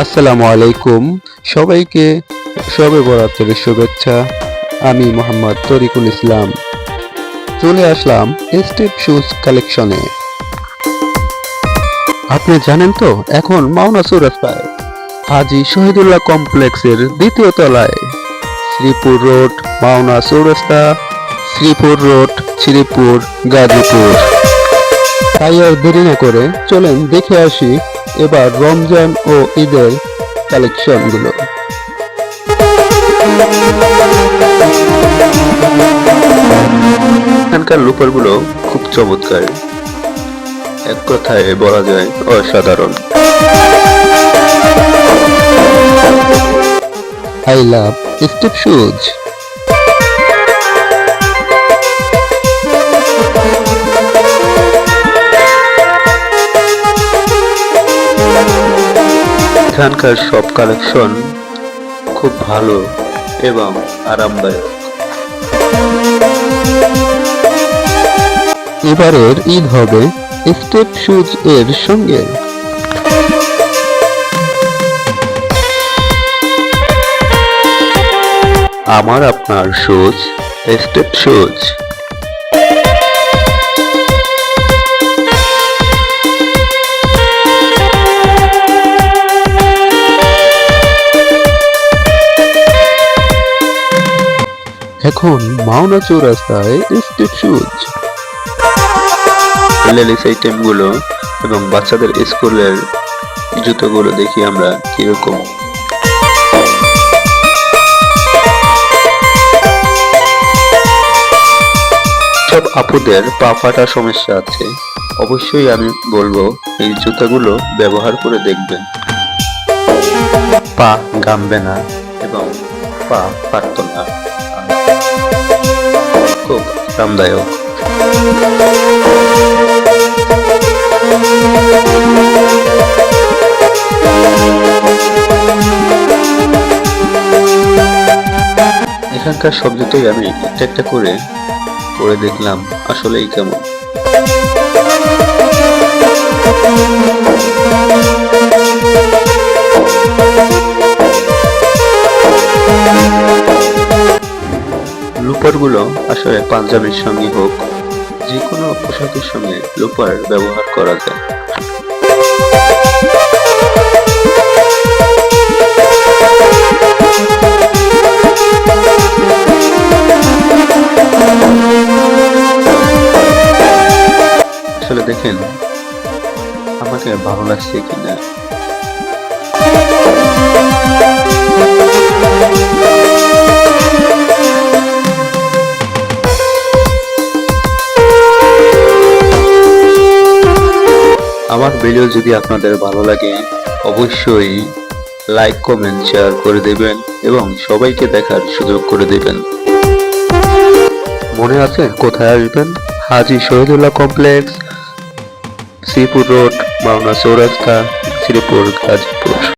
আসসালামু আলাইকুম সবাইকে শবে বরাতের শুভেচ্ছা। আমি মোহাম্মদ তরিকুল ইসলাম চলে আসলাম স্টেপ শুজ কালেকশনে। আপনি জানেন তো এখন মাওনা চৌরাস্তায় হাজী শহীদুল্লাহ কমপ্লেক্সের দ্বিতীয় তলায় শ্রীপুর রোড মাওনা চৌরাস্তা, শ্রীপুর রোড শ্রীপুর গাজীপুর। তাই আর দেরি না করে চলেন দেখে আসি এবার রমজান ও ঈদের কালেকশনগুলো। এখানকার লুপারগুলো খুব চমৎকার, এক কথায় বলা যায় অসাধারণ। I love step shoes. এখানকার সব কালেকশন খুব ভালো এবং আরামদায়ক। এবারের ঈদ হবে স্টেপ শুজ এর সঙ্গে। আমার আপনার শুজ স্টেপ শুজ। এখন মাওনা চৌরাস্তায় স্টেপ শুজ লেডিস আইটেমগুলো এবং বাচ্চাদের স্কুলের জুতোগুলো দেখি আমরা কিরকম। সব আপুদের পা ফাটা সমস্যা আছে, অবশ্যই আমি বলবো এই জুতাগুলো ব্যবহার করে দেখবেন, পা গামবে না এবং পা ফাটতো না, খুব আরামদায়ক। এখানকার সব জুতোই আমি একটা একটা করে পরে দেখলাম আসলেই কেমন। লুপারগুলো আসলে পাঞ্জাবির সঙ্গে হোক, যে কোনো পোশাকের সঙ্গে লুপার ব্যবহার করা যায়। আসলে দেখেন আমাকে ভালো লাগছে কিনা। আমার ভিডিও যদি আপনাদের ভালো লাগে অবশ্যই লাইক কমেন্ট শেয়ার করে দেবেন এবং সবাইকে দেখার সুযোগ করে দেবেন। মনে আছে কোথায় আসবেন? হাজী শহীদুল্লাহ কমপ্লেক্স, শ্রীপুর রোড, মাওনা চৌরাস্তা, শ্রীপুর, গাজীপুর।